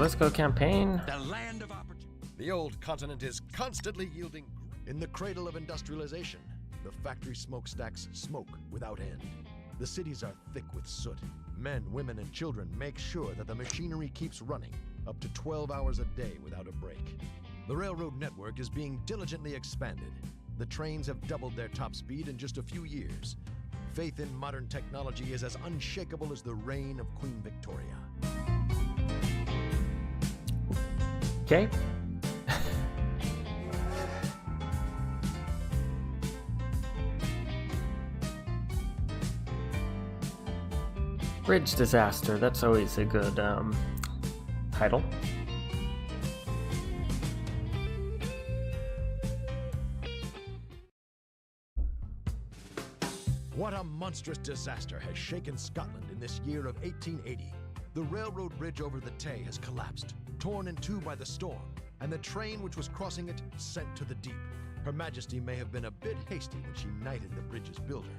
let's go campaign. The land of opportunity. The old continent is constantly yielding. In the cradle of industrialization, the factory smokestacks smoke without end. The cities are thick with soot. Men, women, and children make sure that the machinery keeps running up to 12 hours a day without a break. The railroad network is being diligently expanded. The trains have doubled their top speed in just a few years. Faith in modern technology is as unshakable as the reign of Queen Victoria. Okay. Bridge disaster, that's always a good title. What a monstrous disaster has shaken Scotland in this year of 1880. The railroad bridge over the Tay has collapsed, torn in two by the storm, and the train which was crossing it sent to the deep. Her Majesty may have been a bit hasty when she knighted the bridge's builder.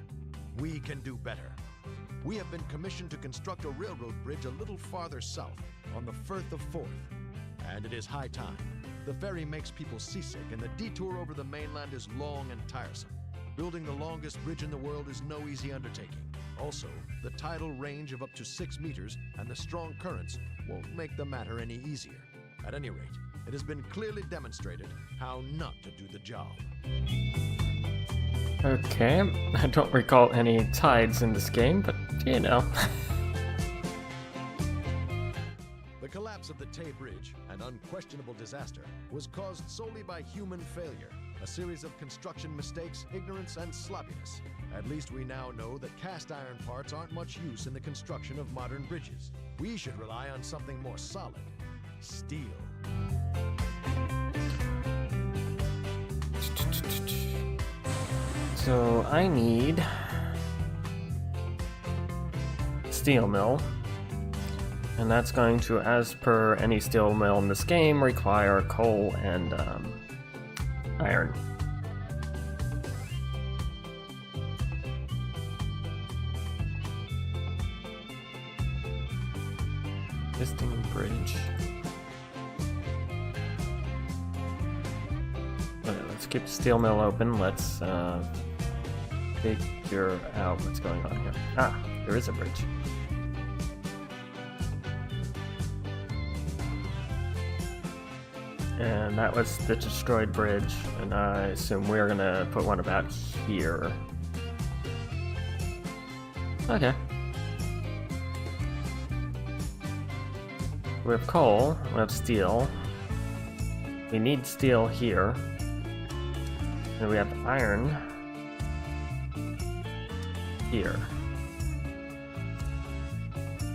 We can do better. We have been commissioned to construct a railroad bridge a little farther south, on the Firth of Forth. And it is high time. The ferry makes people seasick, and the detour over the mainland is long and tiresome. Building the longest bridge in the world is no easy undertaking. Also, the tidal range of up to 6 meters and the strong currents won't make the matter any easier. At any rate, it has been clearly demonstrated how not to do the job. Okay, I don't recall any tides in this game, but you know. The collapse of the Tay Bridge, an unquestionable disaster, was caused solely by human failure, a series of construction mistakes, ignorance, and sloppiness. At least we now know that cast iron parts aren't much use in the construction of modern bridges. We should rely on something more solid: steel. So I need steel mill, and that's going to, as per any steel mill in this game, require coal and iron. Existing bridge. Okay, let's keep the steel mill open. Let's figure out what's going on here. Ah, there is a bridge. And that was the destroyed bridge, and I assume we're gonna put one about here. Okay. We have coal, we have steel. We need steel here. And we have iron here.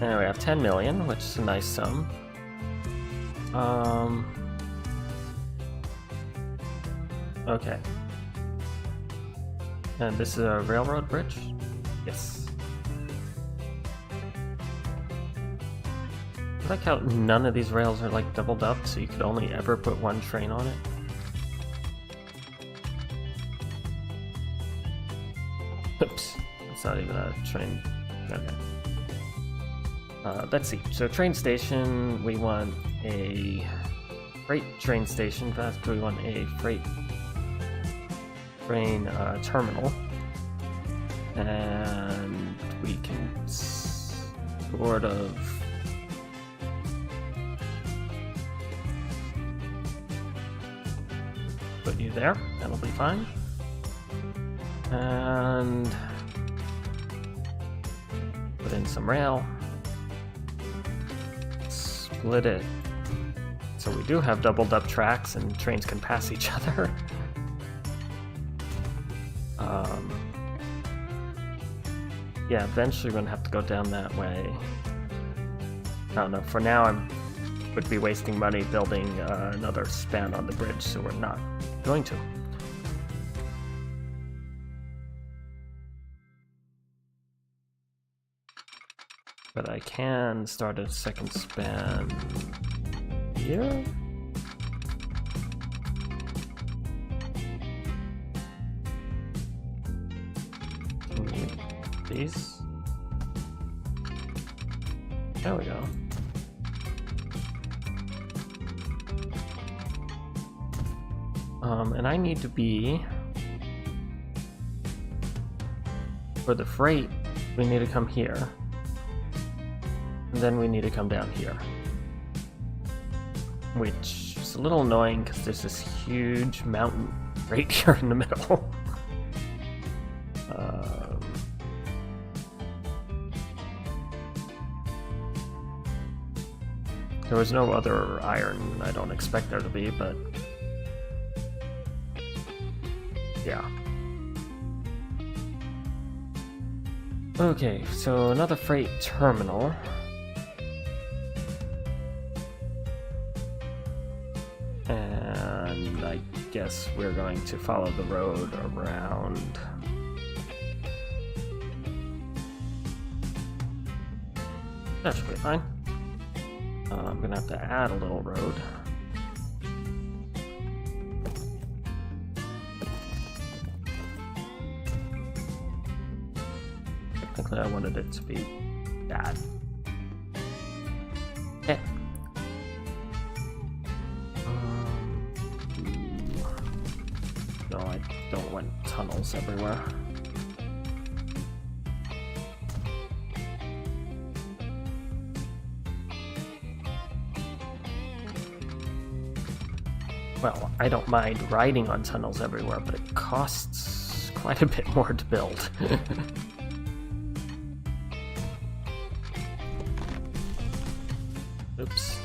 And we have 10 million, which is a nice sum. Okay. And this is a railroad bridge? Yes. I like how none of these rails are like doubled up, so you could only ever put one train on it. Oops, it's not even a train. Okay. Let's see. So train station, we want a freight train station. Fast, we want a freight train terminal, and we can sort of put you there. That'll be fine. And put in some rail. Split it. So we do have doubled up tracks and trains can pass each other. Yeah, eventually we're gonna have to go down that way. I don't know, for now I would be wasting money building another span on the bridge, so we're not going to. But I can start a second span here. These. There we go. And I need to be... For the freight, we need to come here. And then we need to come down here. Which is a little annoying because there's this huge mountain right here in the middle. There was no other iron, I don't expect there to be, but yeah. Okay, so another freight terminal. And I guess we're going to follow the road around. That should be fine. I'm gonna have to add a little road. Technically, I wanted it to be that. Okay. No, I don't want tunnels everywhere. Well, I don't mind riding on tunnels everywhere, but it costs quite a bit more to build. Oops.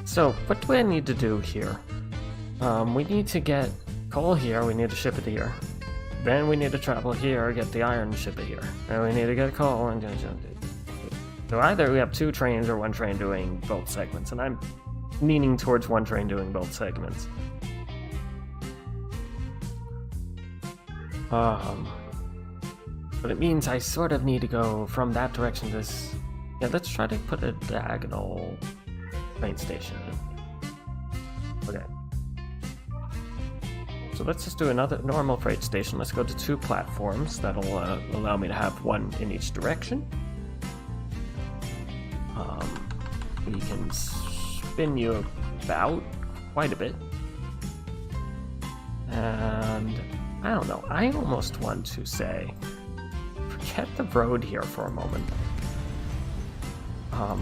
So, what do I need to do here? We need to get coal here, we need to ship it here. Then we need to travel here, get the iron, ship it here. Then we need to get coal and... So either we have 2 trains or 1 train doing both segments, and I'm leaning towards 1 train doing both segments. But it means I sort of need to go from that direction to this... Yeah, let's try to put a diagonal train station in. Okay. So let's just do another normal freight station. Let's go to 2 platforms. That'll allow me to have 1 in each direction. We can spin you about quite a bit. And I don't know, I almost want to say, forget the road here for a moment.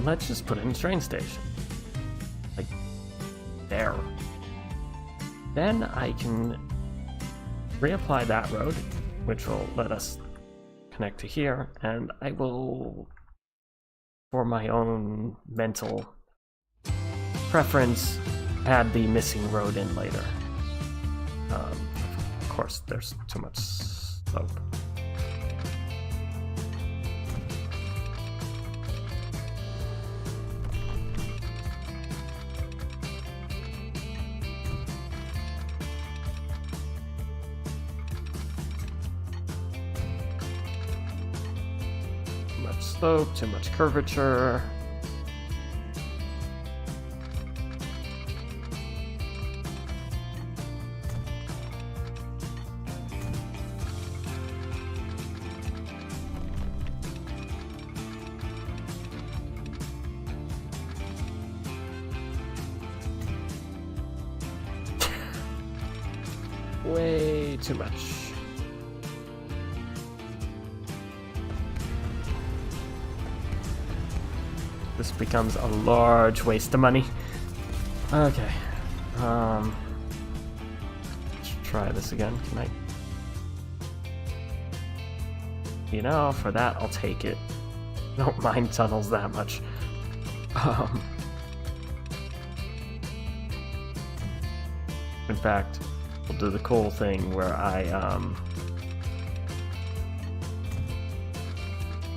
Let's just put in a train station. Like, there. Then I can reapply that road, which will let us connect to here, and I will, for my own mental preference, add the missing road in later. Of course, there's too much slope. Slope, too much curvature. Way too much. This becomes a large waste of money. Okay. Let's try this again. Can I? You know, for that, I'll take it. Don't mind tunnels that much. In fact, we'll do the cool thing where I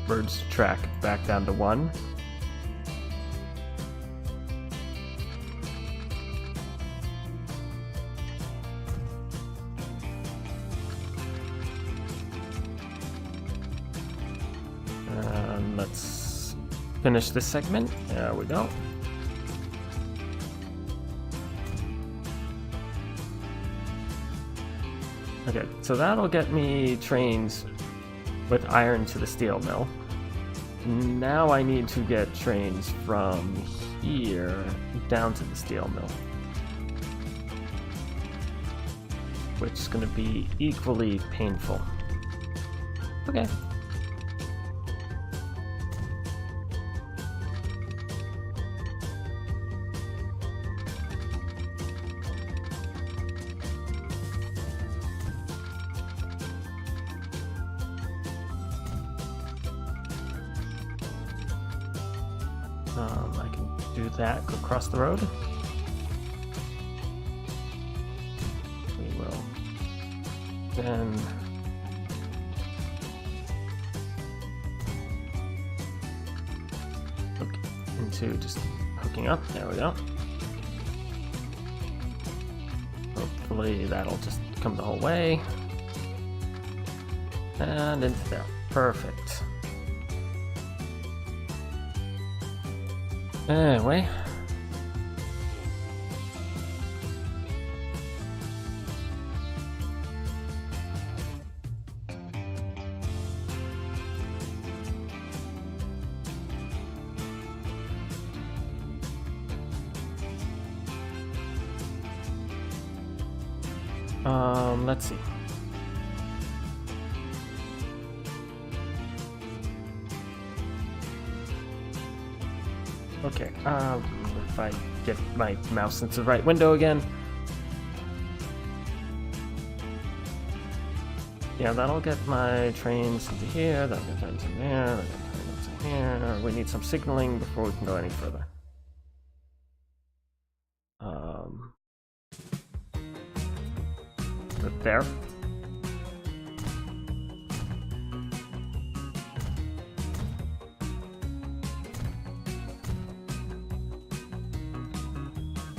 merge the track back down to 1. And let's finish this segment. There we go. Okay, so that'll get me trains with iron to the steel mill. Now I need to get trains from here down to the steel mill, which is going to be equally painful. Okay. I can do that, go across the road. We will then hook into just hooking up. There we go. Hopefully that'll just come the whole way. And into there. Perfect. Anyway. Let's see. Okay, if I get my mouse into the right window again. Yeah, that'll get my trains into here, that'll get trains in there, that'll get trains in here. We need some signaling before we can go any further. But there.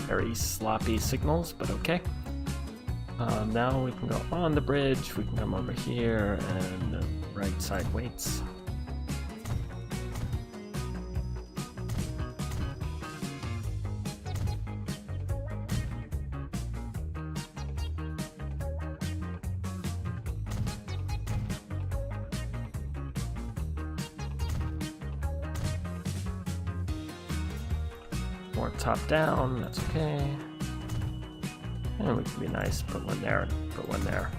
Very sloppy signals, but okay. Now we can go on the bridge, we can come over here and right side waits. More top down, that's okay. And we can be nice, put one there, put one there.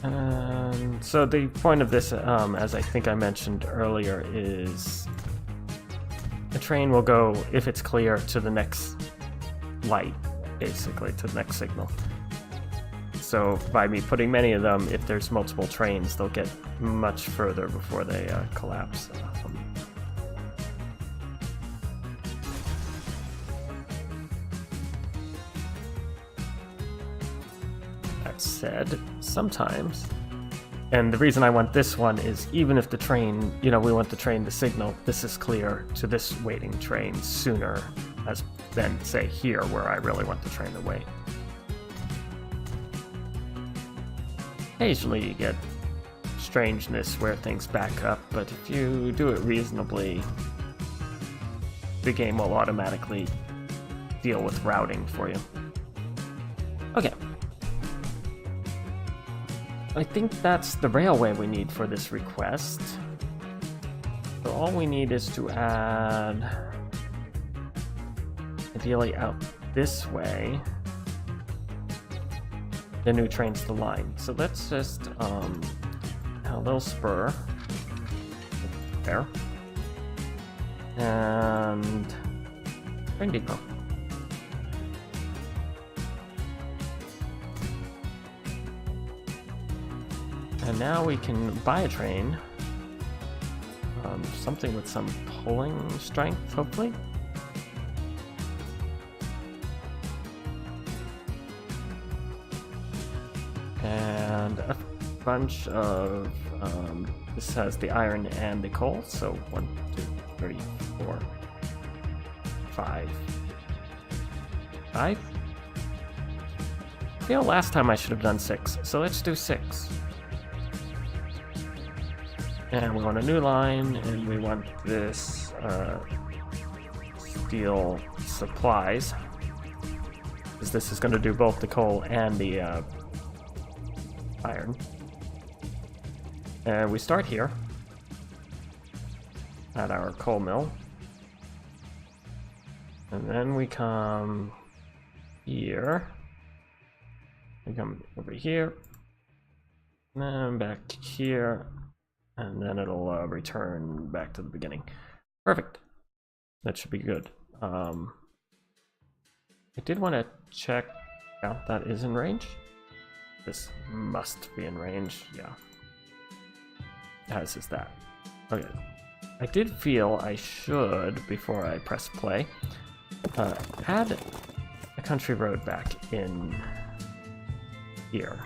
And so the point of this, as I think I mentioned earlier, is the train will go, if it's clear, to the next light, basically, to the next signal. So by me putting many of them, if there's multiple trains, they'll get much further before they collapse. That said, sometimes, and the reason I want this one is even if the train, we want the train to signal, this is clear to this waiting train sooner as than, say, here where I really want the train to wait. Occasionally you get strangeness where things back up, but if you do it reasonably, the game will automatically deal with routing for you. Okay. I think that's the railway we need for this request. So all we need is to add, ideally out this way, the new trains to the line. So let's just a little spur there, and train depot. And now we can buy a train, something with some pulling strength, hopefully. And a bunch of, this has the iron and the coal, so 1, 2, 3, 4, 5. I feel last time I should have done 6, so let's do 6. And we want a new line, and we want this steel supplies, because this is going to do both the coal and the iron. And we start here at our coal mill, and then we come here, we come over here, and then back here, and then it'll return back to the beginning. Perfect. That should be good. I did want to check out that is in range. This must be in range, yeah. As is that. Okay. I did feel I should, before I press play, add a country road back in here.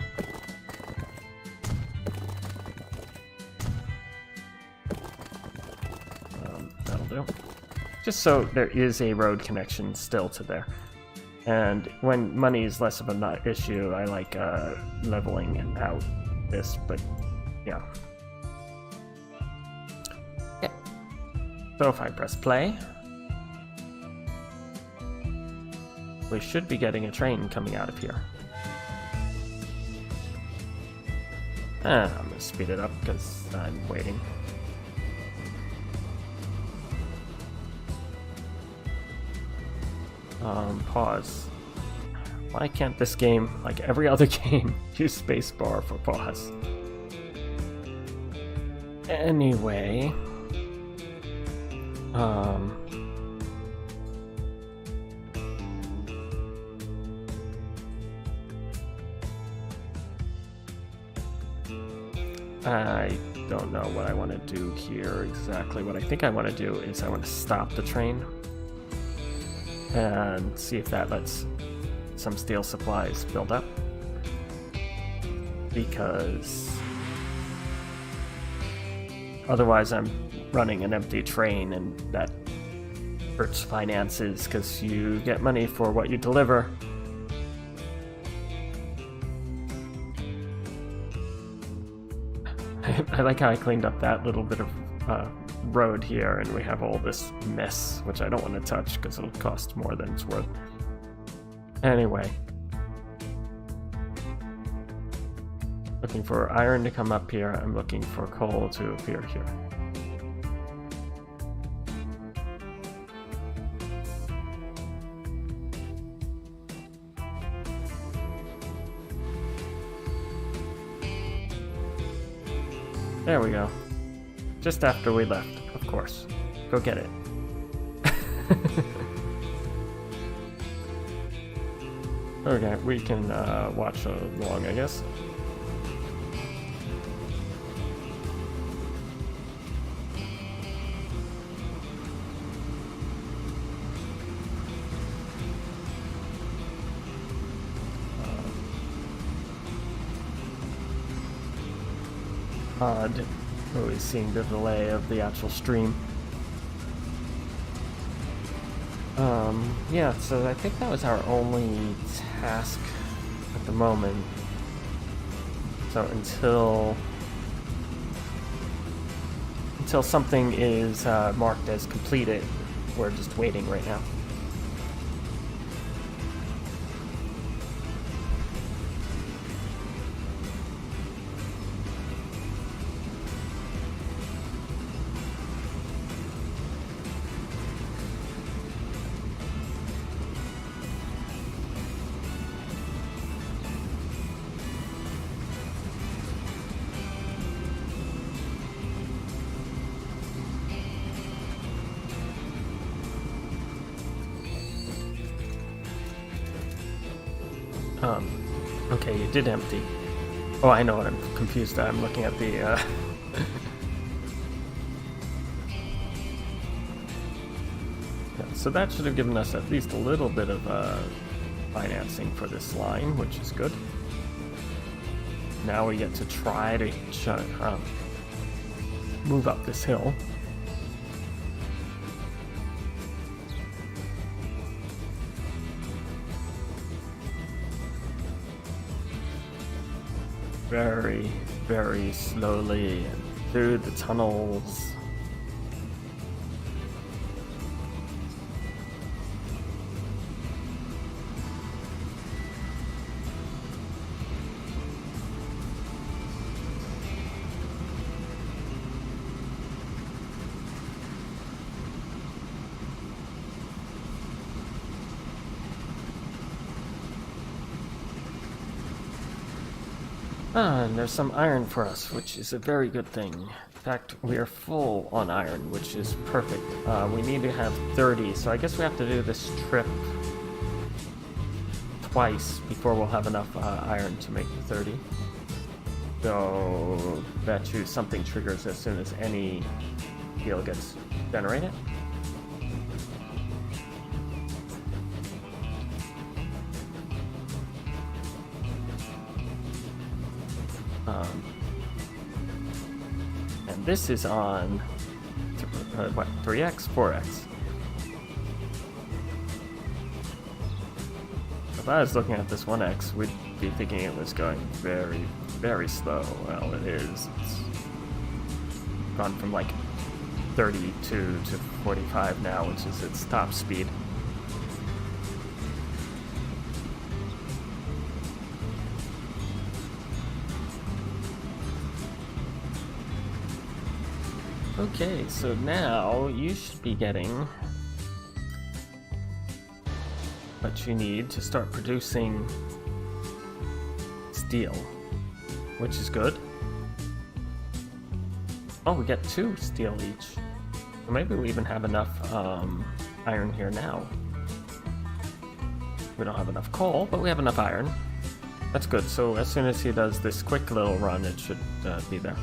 That'll do. Just so there is a road connection still to there. And when money is less of an issue, I like leveling out this, but yeah. Yeah. So if I press play, we should be getting a train coming out of here. I'm gonna speed it up because I'm waiting. Pause. Why can't this game, like every other game, use spacebar for pause? Anyway, I don't know what I want to do here exactly. What I think I want to do is I want to stop the train and see if that lets some steel supplies build up, because otherwise I'm running an empty train and that hurts finances, because you get money for what you deliver. I like how I cleaned up that little bit of road here, and we have all this mess, which I don't want to touch because it'll cost more than it's worth. Anyway, looking for iron to come up here. I'm looking for coal to appear here. There we go. Just after we left, of course. Go get it. Okay, we can watch along, I guess. Odd. Always seeing the delay of the actual stream. Yeah, so I think that was our only task at the moment. So until something is marked as completed, we're just waiting right now. Okay, you did empty. Oh, I know what I'm confused. I'm looking at the, Yeah, so that should have given us at least a little bit of financing for this line, which is good. Now we get to try to move up this hill. very, very slowly through the tunnels. And there's some iron for us, which is a very good thing. In fact, we are full on iron, which is perfect. We need to have 30, so I guess we have to do this trip twice before we'll have enough iron to make the 30. So, bet you something triggers as soon as any steel gets generated. And this is on, what, 3x? 4x. If I was looking at this 1x, we'd be thinking it was going very, very slow. Well, it is. It's gone from like 32 to 45 now, which is its top speed. Okay, so now you should be getting what you need to start producing steel, which is good. Oh, we get 2 steel each. Or maybe we even have enough iron here now. We don't have enough coal, but we have enough iron. That's good. So as soon as he does this quick little run, it should be there.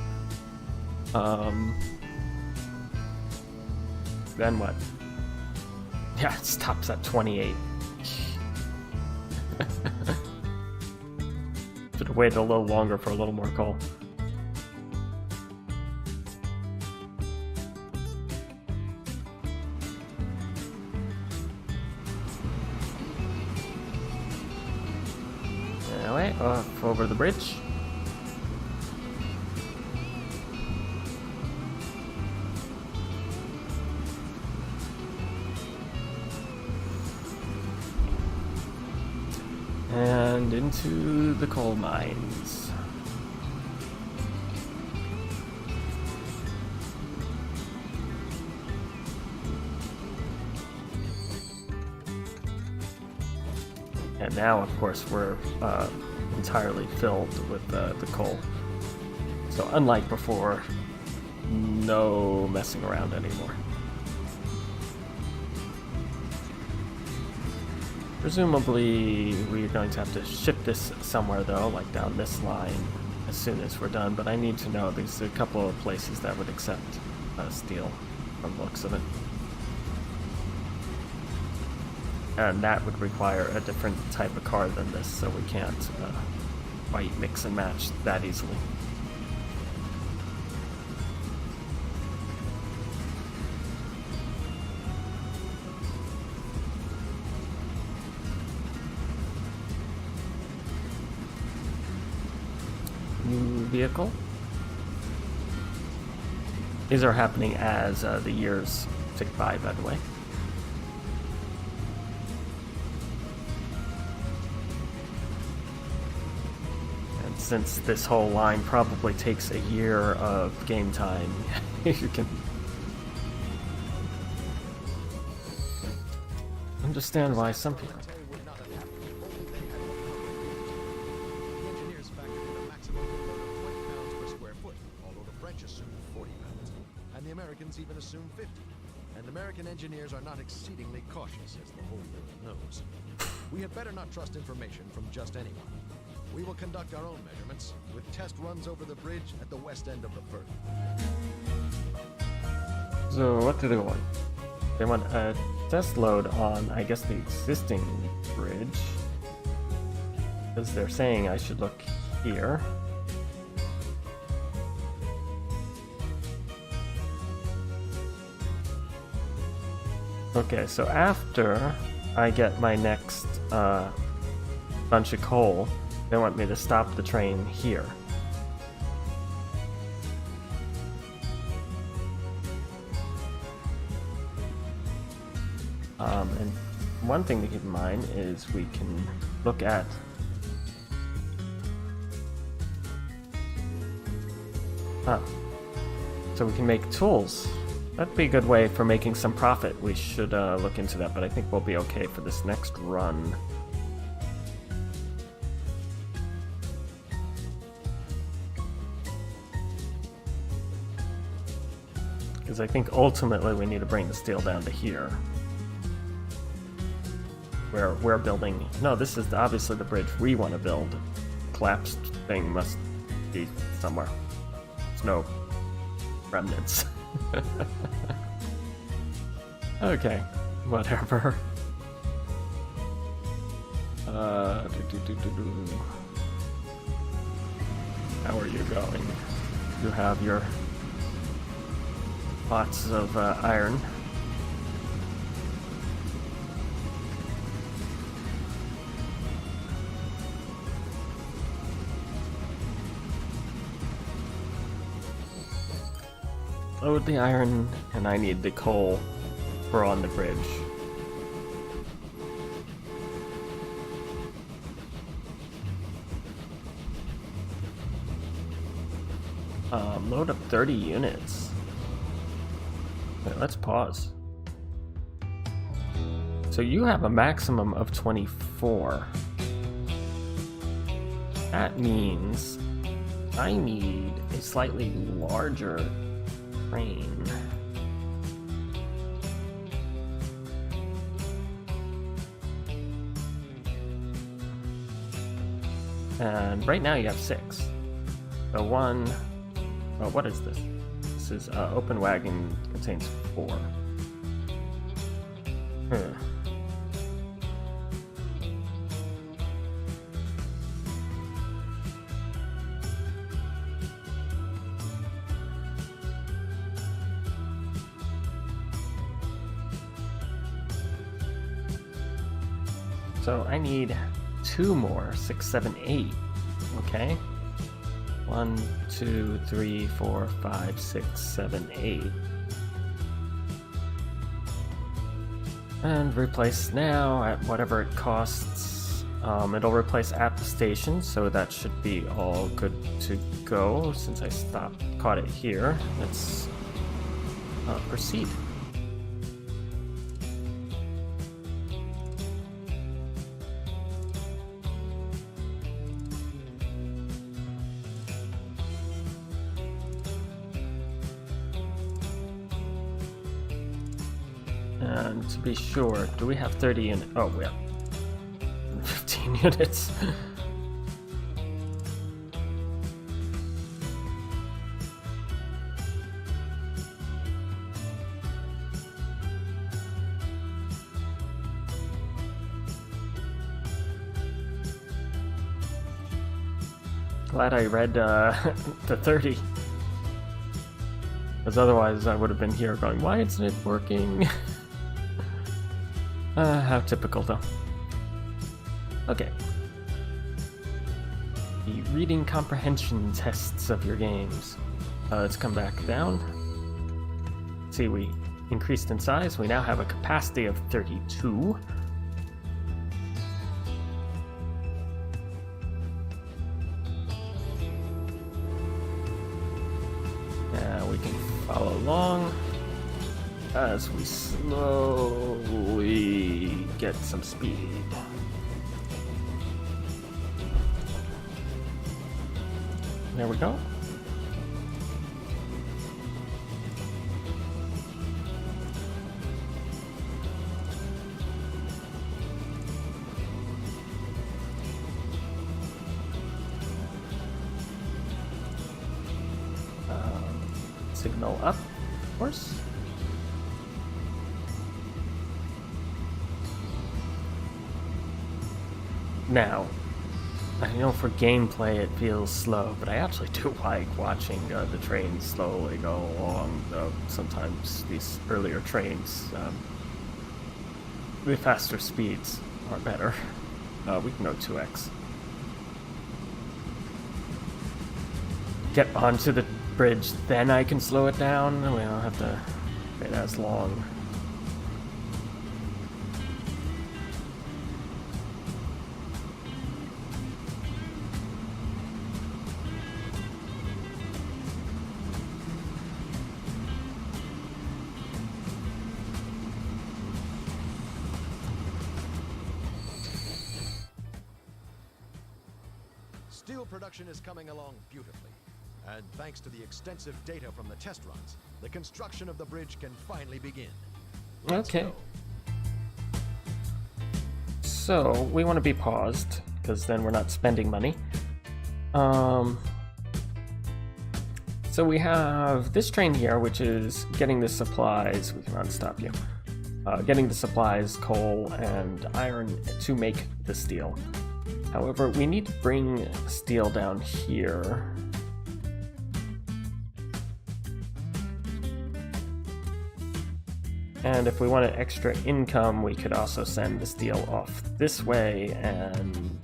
Then what? Yeah, it stops at 28. Should have waited a little longer for a little more coal. Anyway, off over the bridge. And into the coal mines. And now, of course, we're entirely filled with the coal. So unlike before, no messing around anymore. Presumably, we're going to have to ship this somewhere, though, like down this line, as soon as we're done. But I need to know, there's a couple of places that would accept steel, from the looks of it. And that would require a different type of car than this, so we can't quite mix and match that easily. New vehicle. These are happening as the years tick by the way. And since this whole line probably takes a year of game time, you can understand why some people... Even assume 50, and American engineers are not exceedingly cautious, as the whole world knows. We had better not trust information from just anyone. We will conduct our own measurements, with test runs over the bridge at the west end of the firth. So what do they want? They want a test load on, I guess, the existing bridge. Because they're saying I should look here. Okay, so after I get my next bunch of coal, they want me to stop the train here. And one thing to keep in mind is we can look at so we can make tools. That'd be a good way for making some profit. We should look into that, but I think we'll be okay for this next run. Because I think ultimately we need to bring the steel down to here. Where we're building... No, this is obviously the bridge we want to build. Collapsed thing must be somewhere. There's no remnants. Okay, whatever. How are you going? You have your lots of iron. Load the iron, and I need the coal for on the bridge. Load up 30 units. Wait, let's pause. So you have a maximum of 24. That means I need a slightly larger train. And right now you have 6. So one... Oh, what is this? This is open wagon contains 4. So I need 2 more, 6, 7, 8. Okay. 1, 2, 3, 4, 5, 6, 7, 8. And replace now at whatever it costs. It'll replace at the station, so that should be all good to go. Since I caught it here, let's proceed. And to be sure, do we have 30 units? Oh, we have 15 units. Glad I read the 30. Because otherwise I would have been here going, why isn't it working? How typical, though. Okay. The reading comprehension tests of your games. Let's come back down. See, we increased in size. We now have a capacity of 32. We can follow along as we slowly get some speed. There we go. Signal up, of course. Now, I know for gameplay it feels slow, but I actually do like watching the trains slowly go along, though sometimes these earlier trains, the faster speeds are better. We can go 2x. Get onto the bridge, then I can slow it down. We don't have to wait as long. Steel production is coming along beautifully. And thanks to the extensive data from the test runs, the construction of the bridge can finally begin. Let's Okay. go. So we want to be paused because then we're not spending money. So we have this train here, which is getting the supplies. We can unstop you. Getting the supplies, coal, and iron to make the steel. However, we need to bring steel down here. And if we wanted extra income, we could also send the steel off this way and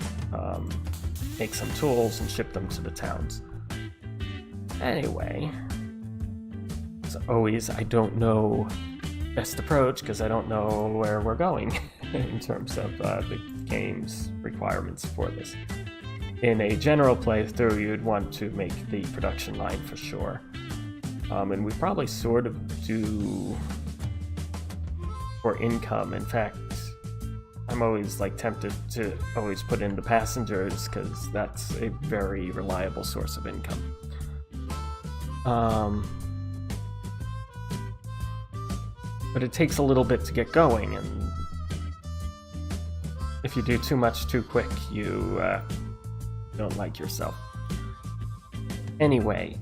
make some tools and ship them to the towns. Anyway, as always, I don't know best approach because I don't know where we're going in terms of the game's requirements for this. In a general playthrough, you'd want to make the production line for sure. And we probably sort of do for income. In fact, I'm always like tempted to always put in the passengers because that's a very reliable source of income. But it takes a little bit to get going, and if you do too much too quick, you don't like yourself. Anyway,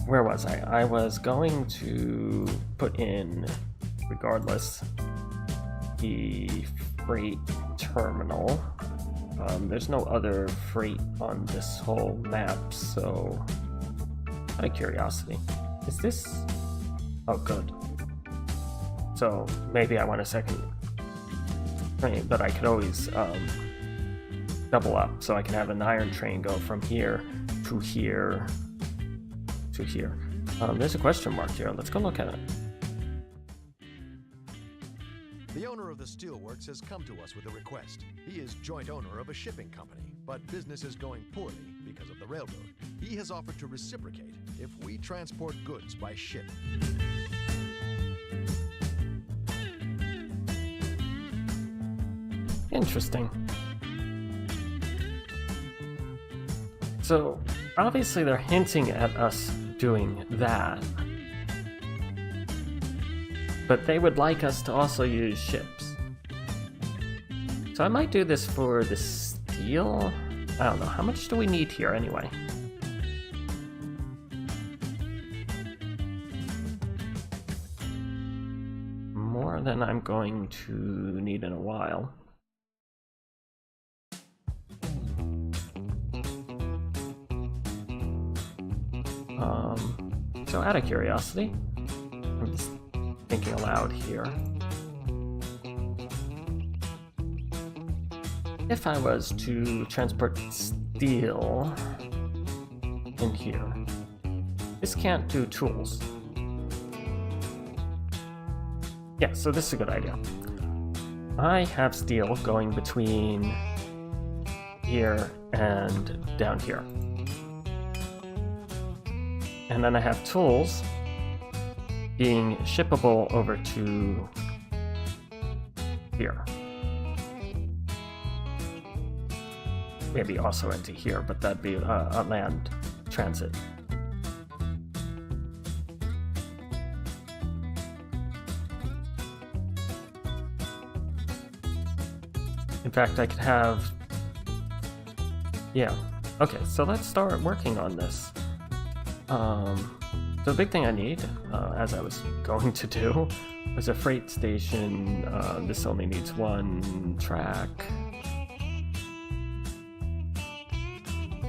where was I? I was going to put in, regardless, the freight terminal. There's no other freight on this whole map, so out of curiosity, is this... Oh, good. So maybe I want a second train, but I could always double up, so I can have an iron train go from here to here to here. There's a question mark here. Let's go look at it. The owner of the steelworks has come to us with a request. He is joint owner of a shipping company, but business is going poorly because of the railroad. He has offered to reciprocate if we transport goods by ship. Interesting. So, obviously they're hinting at us doing that. But they would like us to also use ships. So I might do this for the steel? I don't know. How much do we need here anyway? More than I'm going to need in a while. So out of curiosity, I'm just thinking aloud here. If I was to transport steel in here, this can't do tools. Yeah, so this is a good idea. I have steel going between here and down here. And then I have tools being shippable over to here. Maybe also into here, but that'd be a land transit. In fact, I could have... Yeah. Okay, so let's start working on this. The big thing I need, as I was going to do, was a freight station. This only needs one track.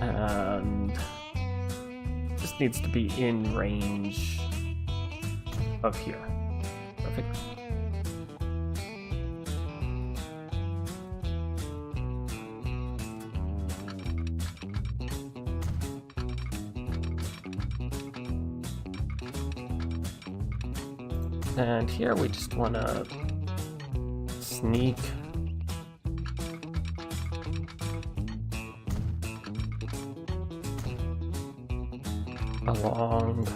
And this needs to be in range of here. Perfect. And here we just want to sneak along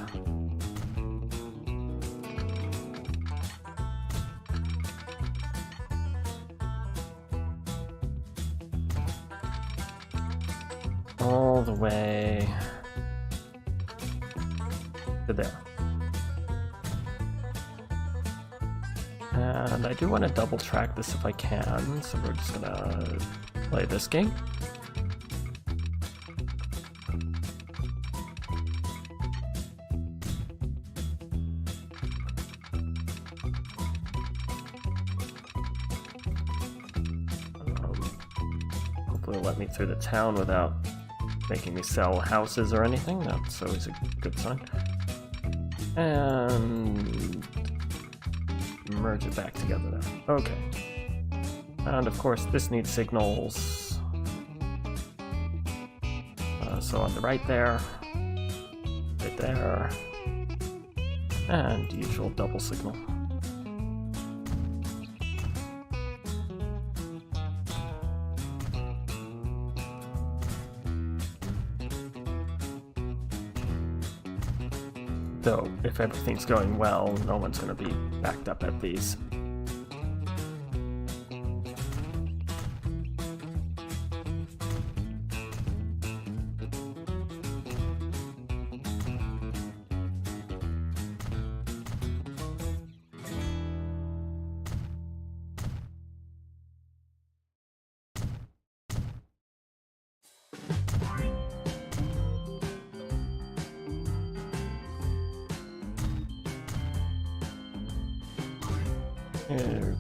all the way to there. And I do want to double track this if I can, so we're just gonna play this game. Hopefully it'll let me through the town without making me sell houses or anything. That's always a good sign. And merge it back together there. Okay. And of course this needs signals. So on the right there, right there, and usual double signal. Though, if everything's going well, no one's going to be backed up at these.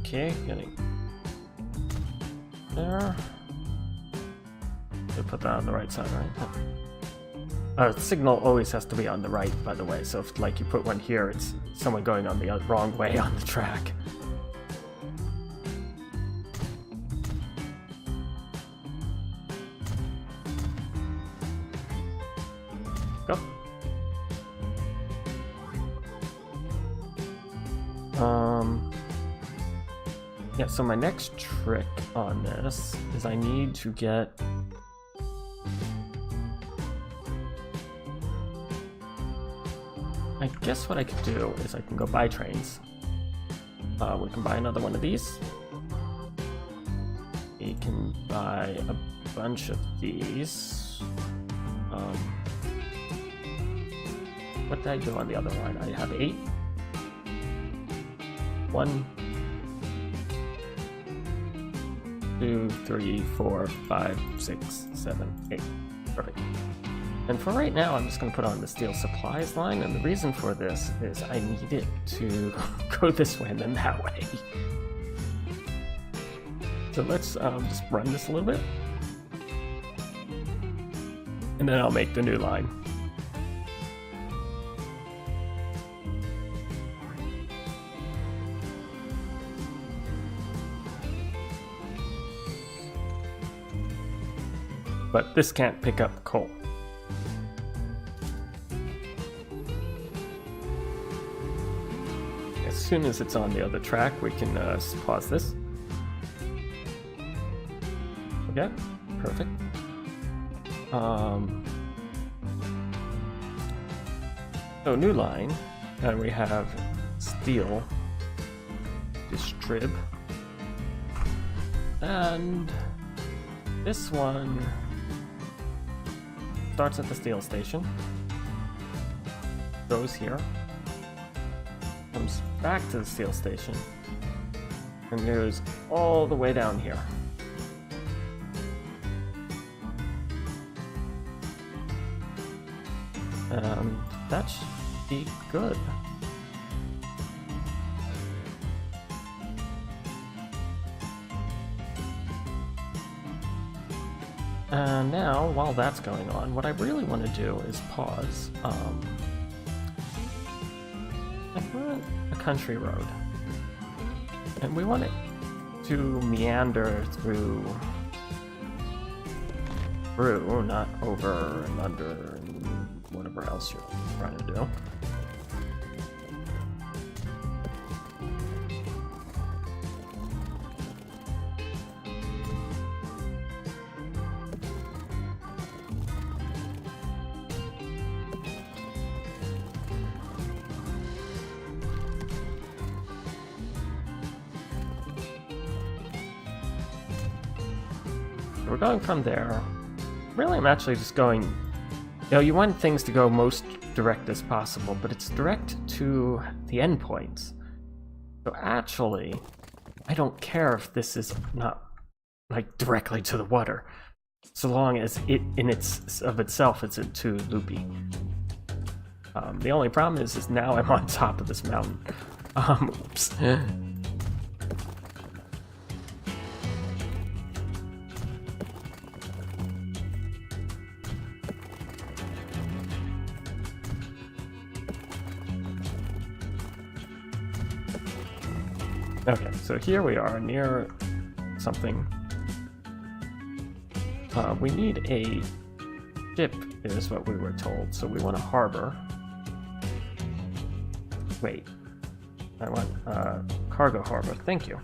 Okay, getting there. So put that on the right side, right? Signal always has to be on the right, by the way. So if like you put one here, it's someone going on the wrong way on the track. Go. Yeah, so my next trick on this is I need to get I guess what I could do is I can go buy trains. We can buy another one of these. We can buy a bunch of these. What did I do on the other one? I have 8. 1, 2, 3, 4, 5, 6, 7, 8. Perfect. And for right now, I'm just going to put on the steel supplies line, and the reason for this is I need it to go this way and then that way. So let's just run this a little bit, and then I'll make the new line. But this can't pick up coal. As soon as it's on the other track, we can pause this. Okay, perfect. So new line, and we have steel distrib, and this one starts at the steel station, goes here, comes back to the steel station, and goes all the way down here. That should be good. And now, while that's going on, what I really want to do is pause. I want a country road, and we want it to meander through, not over and under and whatever else you're trying to do. We're going from there. Really, I'm actually just going You know, you want things to go most direct as possible, but it's direct to the endpoints. So actually, I don't care if this is not like directly to the water, so long as it in itself isn't too loopy. The only problem is now I'm on top of this mountain. Oops. Okay, so here we are near something. We need a ship, is what we were told, so we want a harbor. Wait, I want cargo harbor, thank you.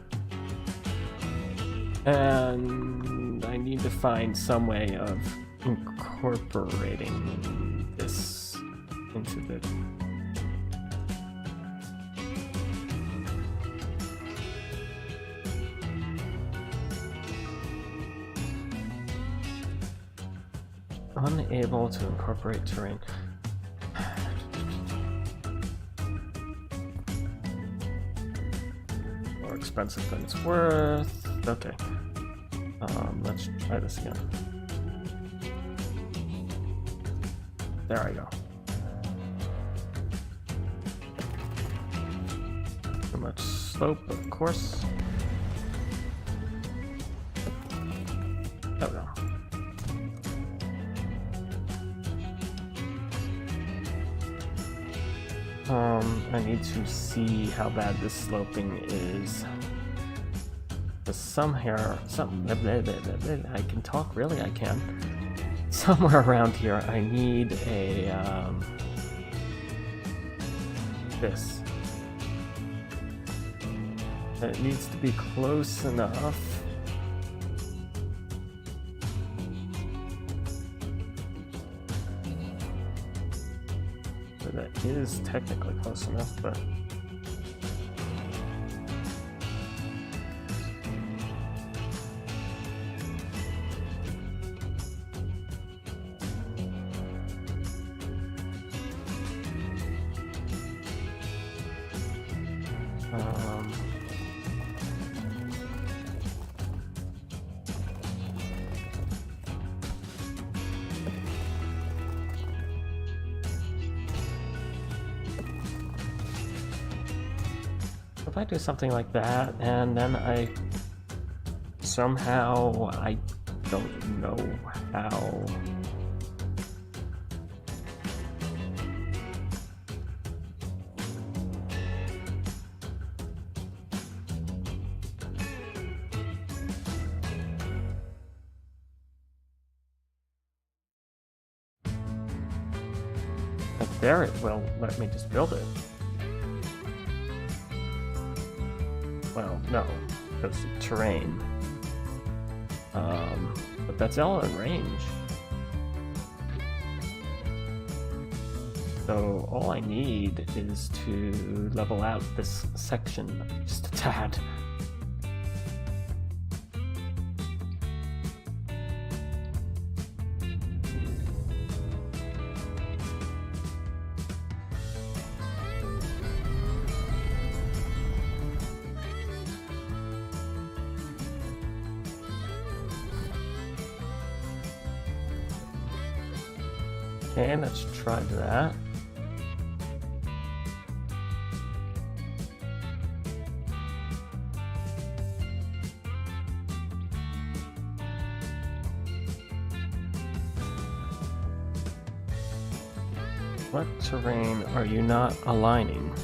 And I need to find some way of incorporating this into the... Unable to incorporate terrain. More expensive than it's worth. Okay. Let's try this again. There I go. Too much slope, of course. There we go. I need to see how bad this sloping is. But I can talk, really, I can. Somewhere around here, I need a, this. And it needs to be close enough. That is technically close enough, but if I do something like that, and then I somehow, I don't know how. Like there, it will let me just build it. Well, no, because the terrain. But that's all in range. So all I need is to level out this section just a tad. Okay, let's try that. What terrain are you not aligning?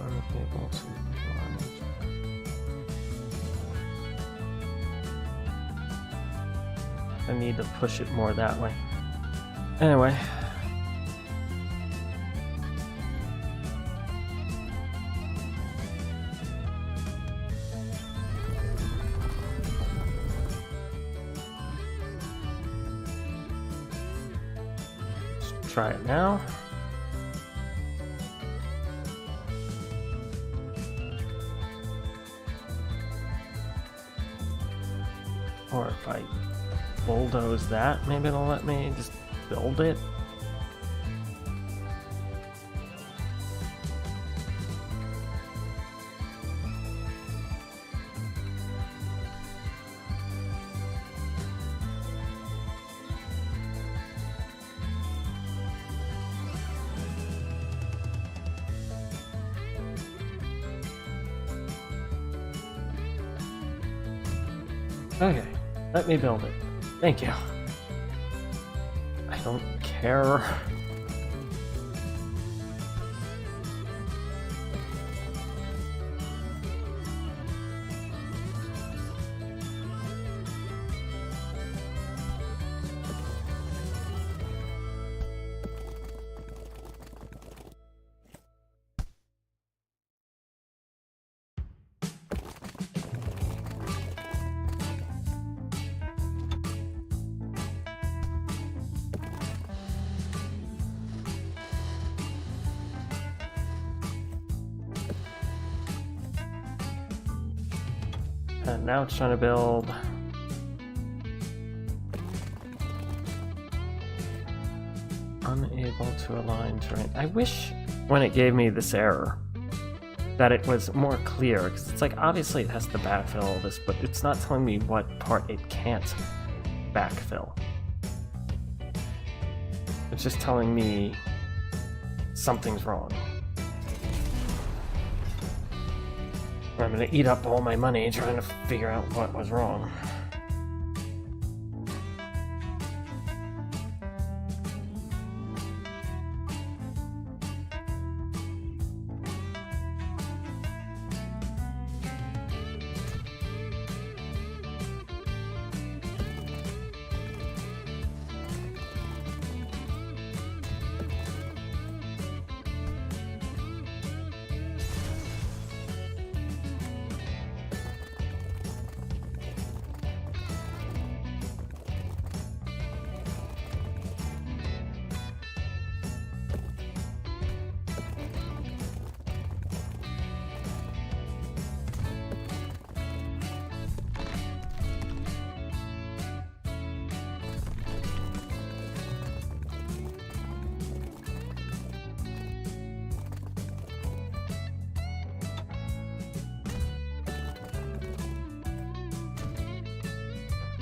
Unable to align. I need to push it more that way. Anyway. Let's try it now. if I bulldoze that, maybe it'll let me just build it. Okay, let me build it. Thank you. I don't care. And now it's trying to build unable to align terrain. I wish when it gave me this error that it was more clear, because it's like obviously it has to backfill all this, but it's not telling me what part it can't backfill. It's just telling me something's wrong. I'm gonna eat up all my money trying to figure out what was wrong.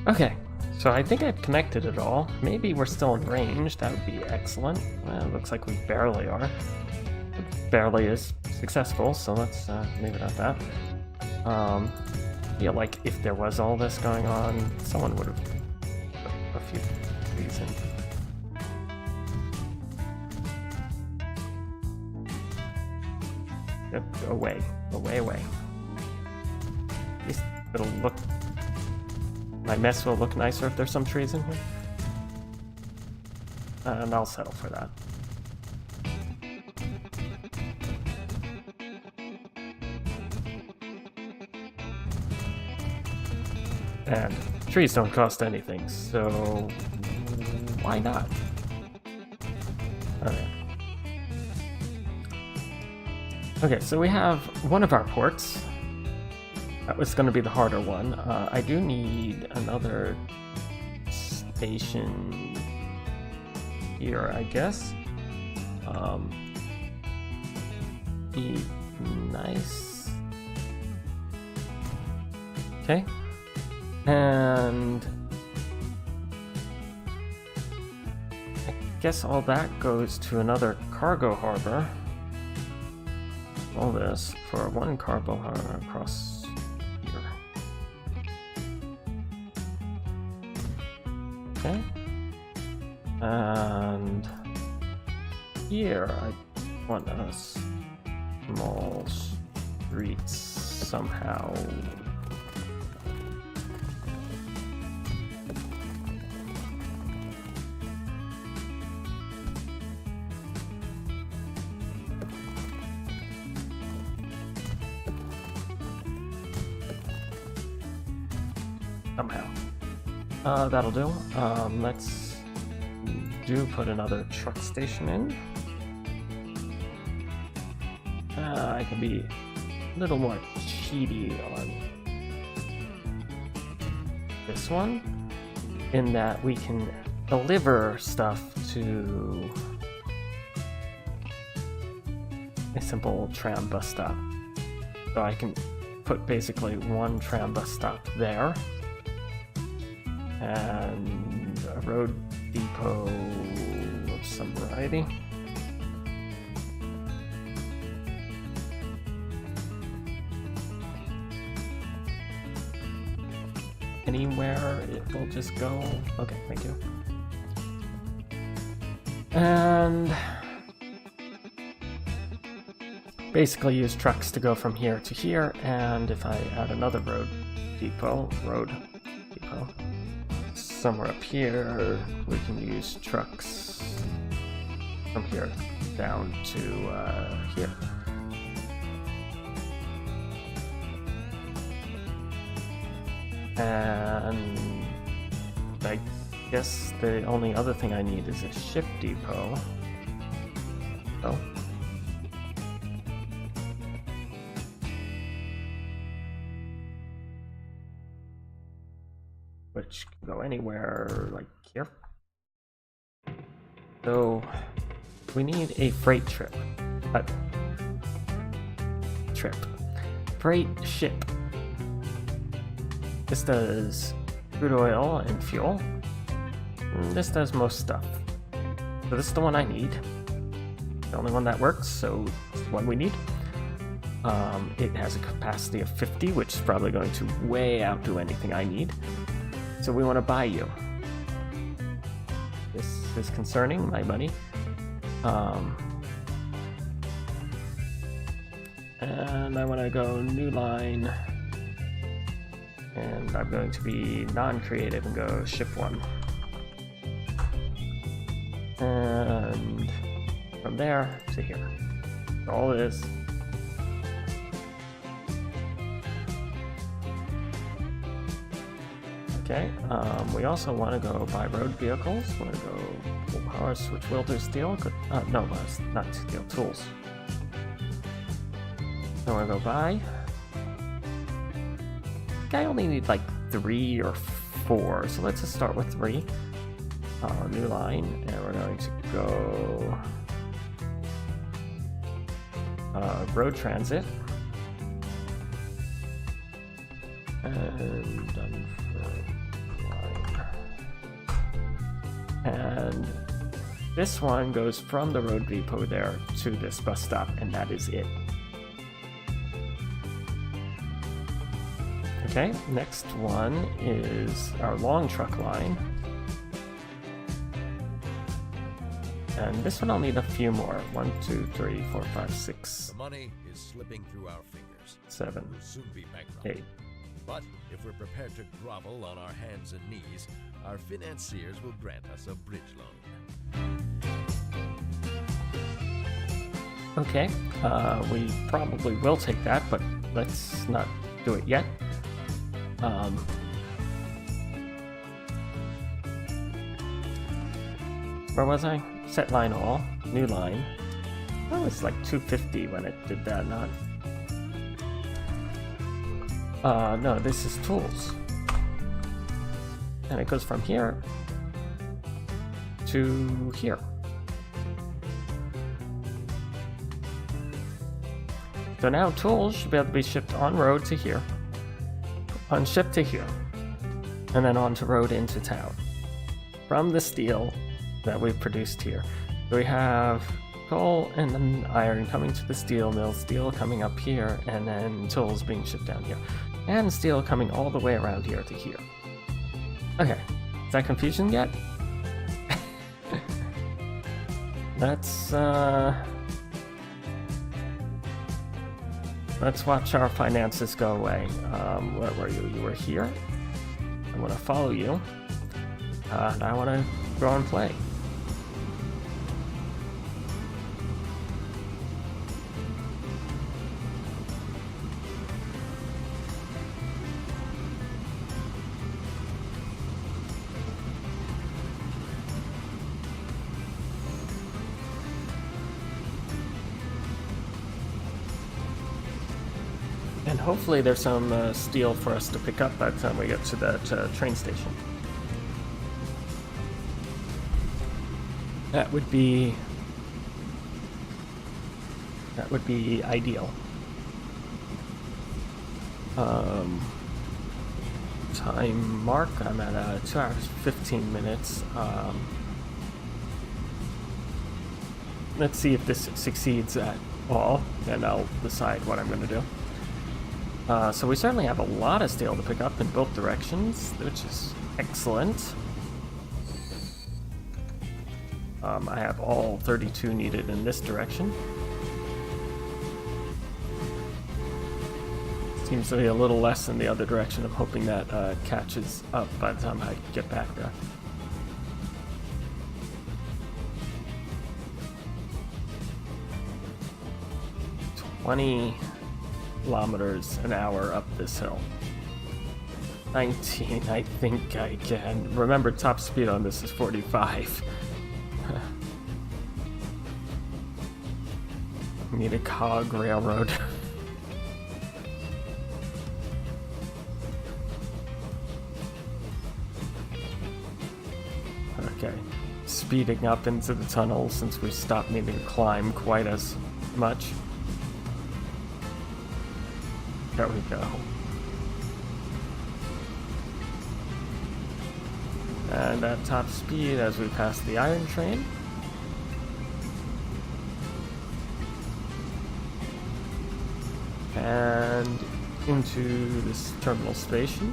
Okay, so I think I've connected it all. Maybe we're still in range. That would be excellent. Well, it looks like we barely are. It barely is successful, so let's leave it at that. Yeah, like if there was all this going on, someone would have put a few trees in. Yep, away, away, away. At least it'll look. My mess will look nicer if there's some trees in here. And I'll settle for that. And trees don't cost anything, so why not? Okay, so we have one of our ports. That was going to be the harder one. I do need another station here, I guess. Be nice. Okay. And I guess all that goes to another cargo harbor. All this for one cargo harbor across. Okay, and here I want a small street somehow. That'll do. Let's put another truck station in. I can be a little more cheaty on this one, in that we can deliver stuff to a simple tram bus stop. So I can put basically one tram bus stop there, and a road depot of some variety. Anywhere it will just go. Okay, thank you. And basically use trucks to go from here to here, and if I add another road depot somewhere up here, we can use trucks from here down to here. And I guess the only other thing I need is a ship depot. Oh. Which can go anywhere, like here. So we need a freight trip. Freight ship. This does crude oil and fuel. This does most stuff. So this is the one I need. The only one that works, so it's the one we need. It has a capacity of 50, which is probably going to way outdo anything I need. So we want to buy you. This is concerning my money. And I want to go new line. And I'm going to be non-creative and go ship one. And from there to here. That's all it is. Okay, we also want to go buy road vehicles. We want to go full power, switch wheel to steel. No, not steel, tools. So I want to go buy. I only need like 3 or 4, so let's just start with 3. New line, and we're going to go road transit, and done for line. And this one goes from the road depot there to this bus stop, and that is it. Okay, next one is our long truck line. And this one I'll need a few more. 1, 2, 3, 4, 5, 6. The money is slipping through our fingers. 7. We'll soon be bankrupt. 8. But if we're prepared to grovel on our hands and knees, our financiers will grant us a bridge loan. Okay, we probably will take that, but let's not do it yet. Where was I? Set line all, new line. That was like 250 when it did that, not. No, this is tools. And it goes from here to here. So now tools should be able to be shipped on road to here, on ship to here, and then on to road into town. From the steel that we've produced here. So we have coal and then iron coming to the steel mill, steel coming up here, and then tools being shipped down here. And steel coming all the way around here to here. Okay, is that confusion yet? Let's watch our finances go away. Where were you? You were here. I want to follow you. And I want to draw and play. And hopefully there's some steel for us to pick up by the time we get to that train station. That would be ideal. Time mark, I'm at 2 hours 15 minutes. Let's see if this succeeds at all, and I'll decide what I'm going to do. So we certainly have a lot of steel to pick up in both directions, which is excellent. I have all 32 needed in this direction. Seems to be a little less in the other direction. I'm hoping that catches up by the time I get back there. kilometers an hour up this hill. 19, I think I can. Remember, top speed on this is 45. Need a cog railroad. Okay, speeding up into the tunnel since we stopped needing to climb quite as much. There we go. And at top speed as we pass the iron train. And into this terminal station,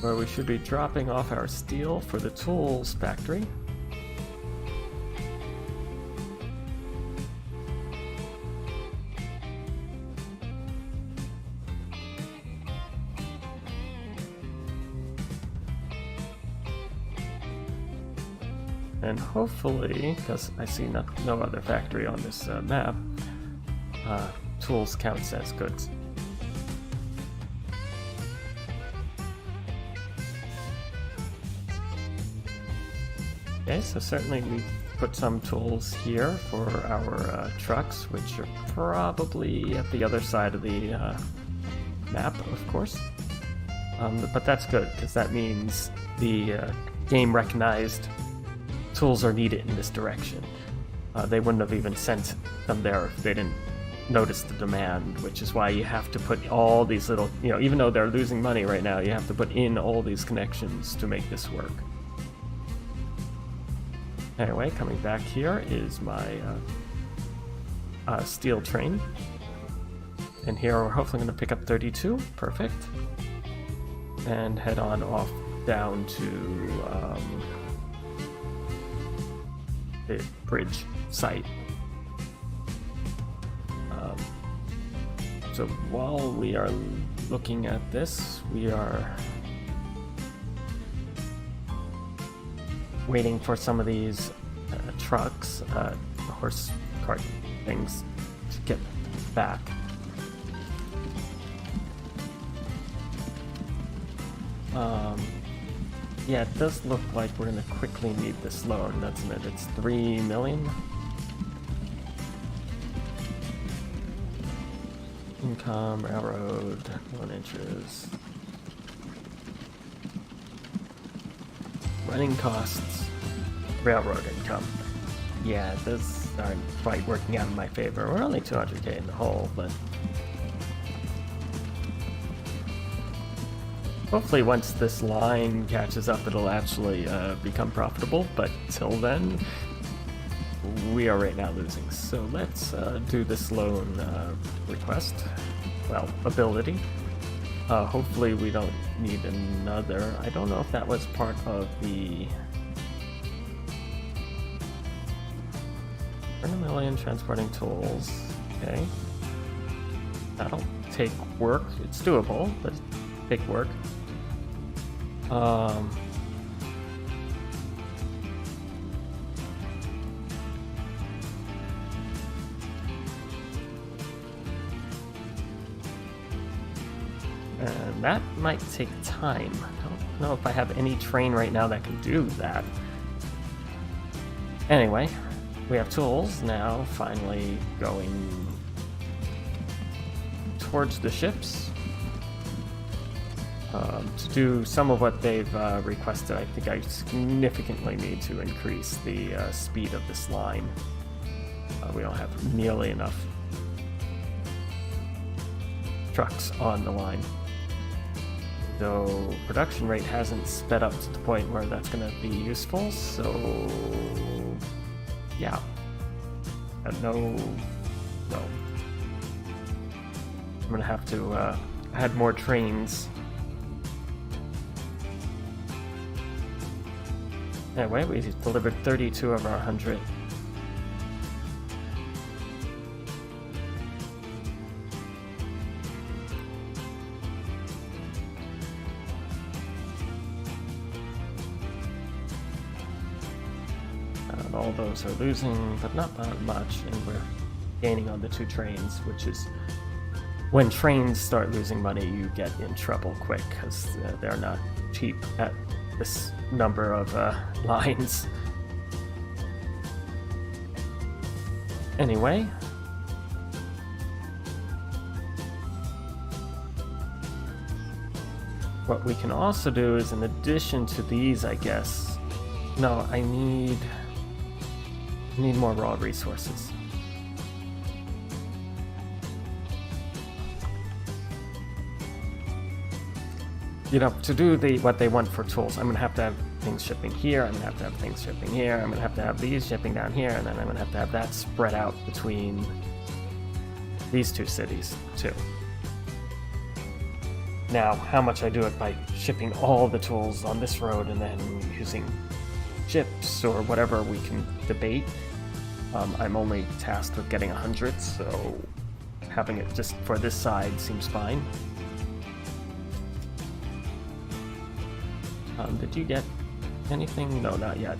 where we should be dropping off our steel for the tools factory. And hopefully, because I see no other factory on this map, tools counts as goods. Okay, so certainly we put some tools here for our trucks, which are probably at the other side of the map, of course. But that's good, because that means the game recognized tools are needed in this direction. They wouldn't have even sent them there if they didn't notice the demand, which is why you have to put all these little, even though they're losing money right now, you have to put in all these connections to make this work. Anyway, coming back here is my steel train. And here we're hopefully going to pick up 32. Perfect. And head on off down to the bridge site. So while we are looking at this, we are waiting for some of these trucks, horse cart things, to get back. Yeah, it does look like we're going to quickly need this loan, doesn't it? It's 3 million. Income, railroad, 1 inches. Running costs, railroad income. Yeah, those aren't quite working out in my favor. We're only 200k in the hole, but hopefully once this line catches up, it'll actually become profitable. But till then, we are right now losing. So let's do this loan request. Well, ability. Hopefully we don't need another. I don't know if that was part of the 1 million transporting tools. Okay. That'll take work. It's doable, but take work. And that might take time. I don't know if I have any train right now that can do that. Anyway, we have tools now finally going towards the ships. To do some of what they've requested, I think I significantly need to increase the speed of this line. We don't have nearly enough trucks on the line. Though production rate hasn't sped up to the point where that's going to be useful, so yeah. No. I'm going to have to add more trains. Anyway, we delivered 32 of our 100. And all those are losing, but not that much, and we're gaining on the 2 trains, which is... When trains start losing money, you get in trouble quick, because they're not cheap at this number of lines. Anyway. What we can also do is, in addition to these, I guess... No, I need more raw resources. You know, to do what they want for tools, I'm going to have things shipping here, I'm going to have things shipping here, I'm going to have these shipping down here, and then I'm going to have that spread out between these 2 cities, too. Now, how much I do it by shipping all the tools on this road and then using ships or whatever we can debate. I'm only tasked with getting 100, so having it just for this side seems fine. Did you get anything? No, not yet.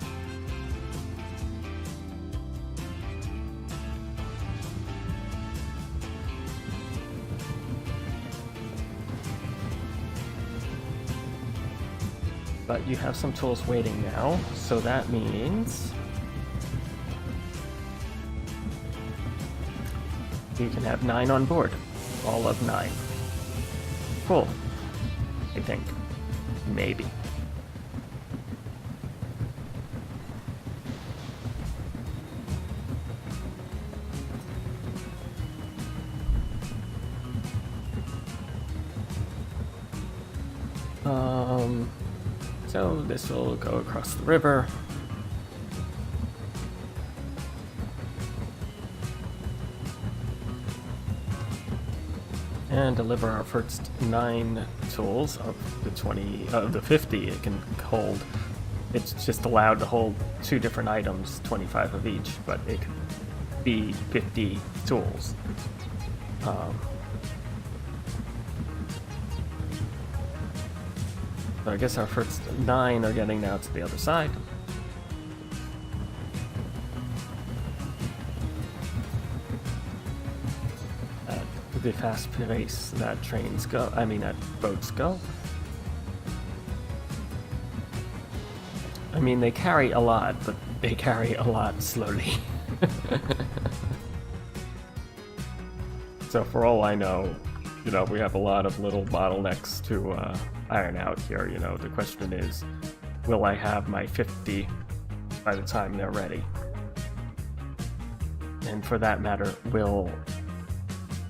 But you have some tools waiting now, so that means you can have 9 on board. All of 9. Cool. I think. Maybe. So this will go across the river. And deliver our first 9 tools of the 50 it can hold. It's just allowed to hold 2 different items, 25 of each, but it can be 50 tools. So I guess our first 9 are getting now to the other side. At the fast pace that boats go. I mean, they carry a lot, but they carry a lot slowly. So for all I know, we have a lot of little bottlenecks to iron out here. The question is, will I have my 50 by the time they're ready? And for that matter, will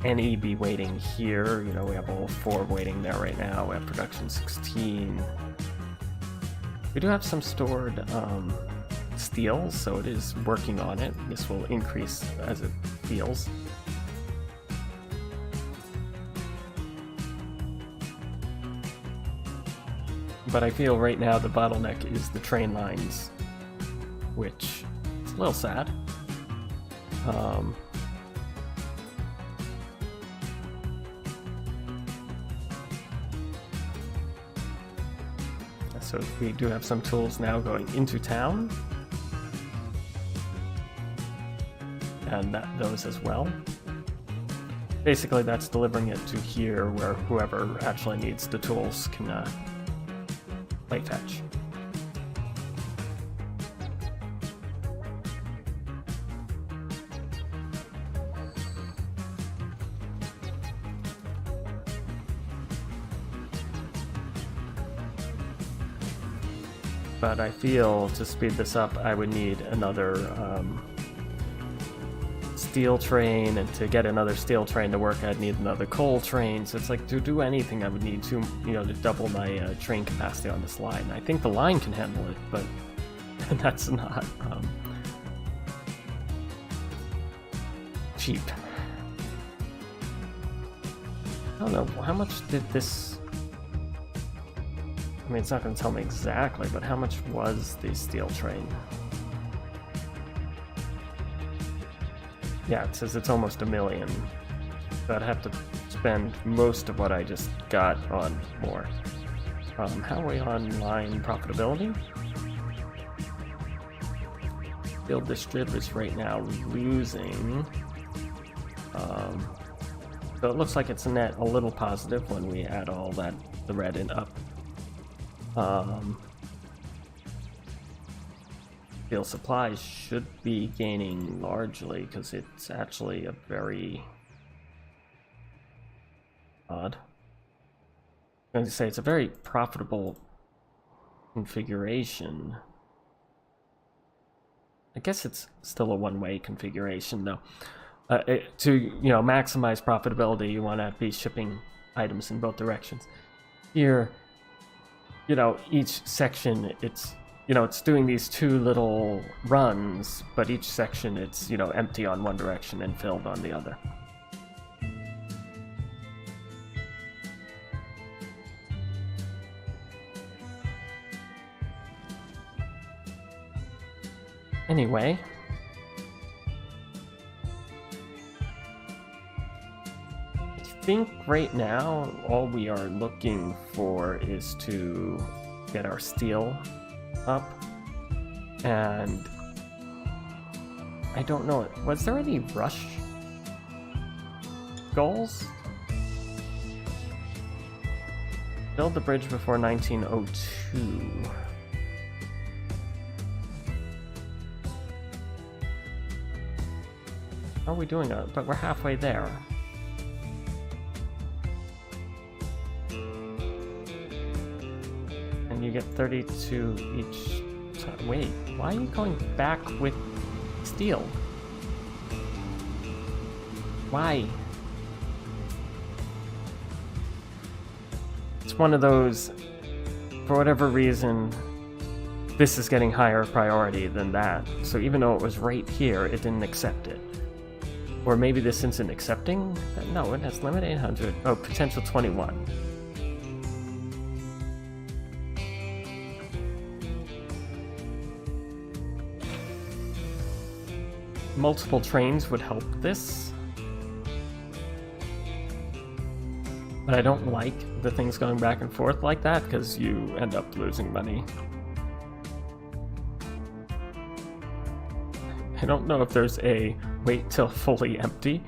any be waiting here? We have all 4 waiting there right now. We have production 16. We do have some stored steel, so it is working on it. This will increase as it heals. But I feel right now the bottleneck is the train lines, which is a little sad. So we do have some tools now going into town, and those as well. Basically, that's delivering it to here, where whoever actually needs the tools can play fetch. But I feel to speed this up, I would need another steel train, and to get another steel train to work, I'd need another coal train. So it's like, to do anything, I would need to double my train capacity on this line. I think the line can handle it, but that's not cheap. I don't know, how much did this... I mean, it's not going to tell me exactly, but how much was the steel train? Yeah, it says it's almost $1 million. So I'd have to spend most of what I just got on more. How are we on line profitability? Field distributors right now losing. So it looks like it's a net a little positive when we add all that, the red and up. Field supplies should be gaining largely because it's actually a very odd. I'm going to say it's a very profitable configuration. I guess it's still a one-way configuration though. To maximize profitability, you want to be shipping items in both directions. Here, each section, it's doing these two little runs, but each section it's empty on one direction and filled on the other. Anyway, I think right now all we are looking for is to get our steel up, and I don't know, was there any rush goals? Build the bridge before 1902. How are we doing it? But we're halfway there. And you get 32 each time. Wait, why are you going back with steel? Why? It's one of those, for whatever reason, this is getting higher priority than that. So even though it was right here, it didn't accept it. Or maybe this isn't accepting? No, it has limit 800. Oh, potential 21. Multiple trains would help this. But I don't like the things going back and forth like that, because you end up losing money. I don't know if there's a wait till fully empty.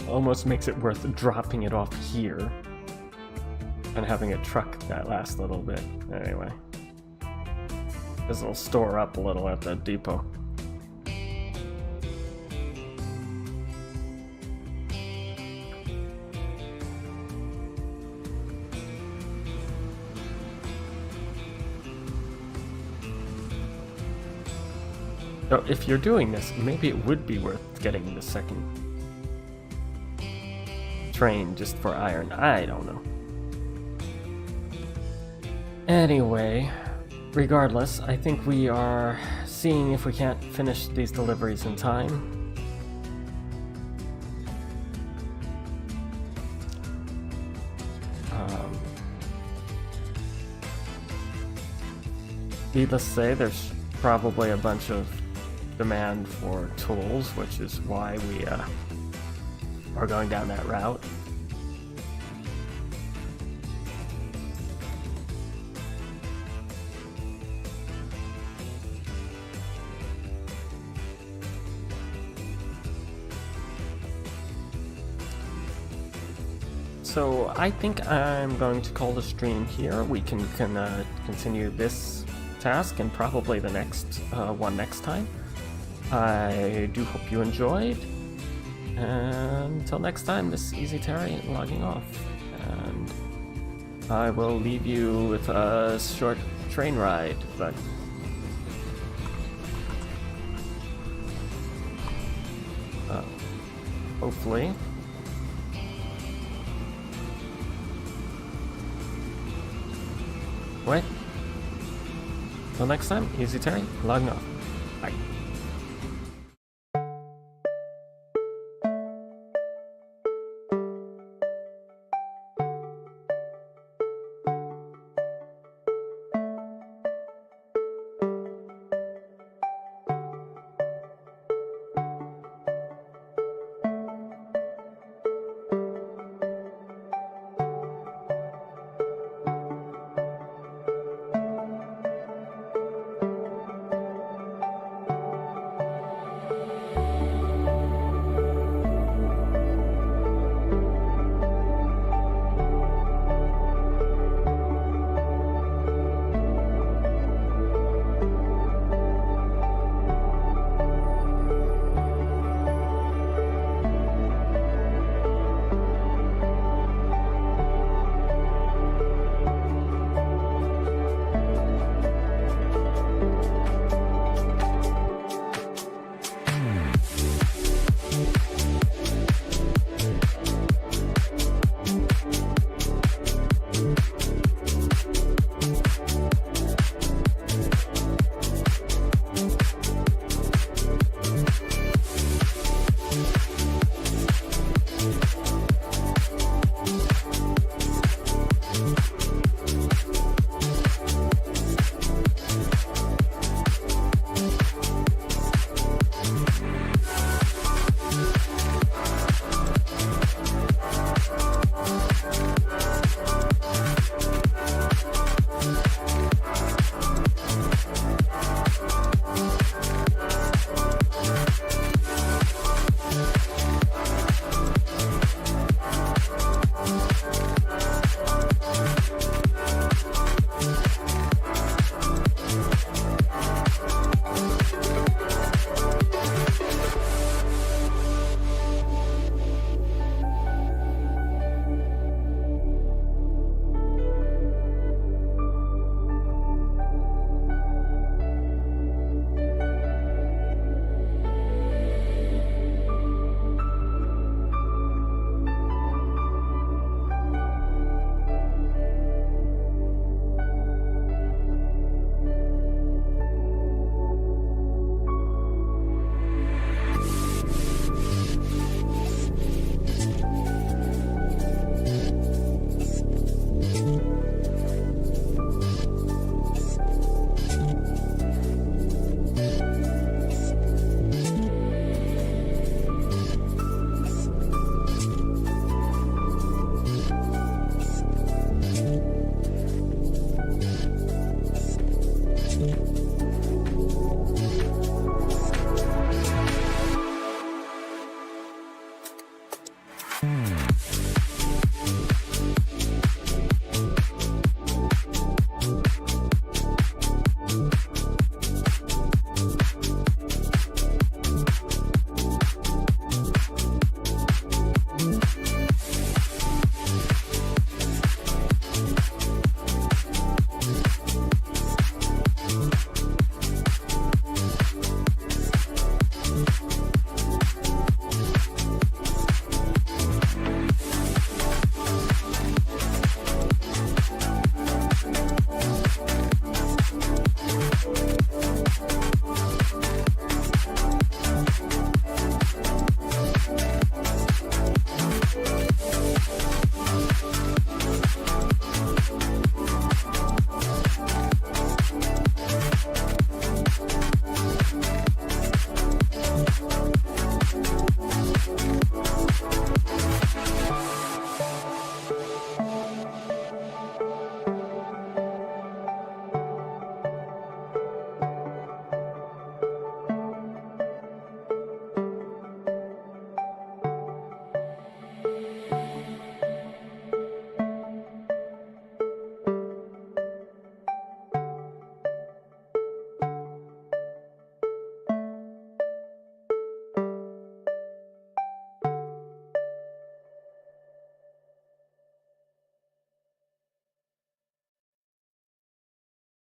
Almost makes it worth dropping it off here and having it truck that last little bit. Anyway, because it'll store up a little at the depot. So if you're doing this, maybe it would be worth getting the second train just for iron. I don't know. Anyway, regardless, I think we are seeing if we can't finish these deliveries in time. Needless to say, there's probably a bunch of demand for tools, which is why we are going down that route. So I think I'm going to call the stream here. We can continue this task and probably the next one next time. I do hope you enjoyed, And until next time, this is EzTerry logging off. And I will leave you with a short train ride, but hopefully. Wait. Till next time, EzTerry logging off. Bye.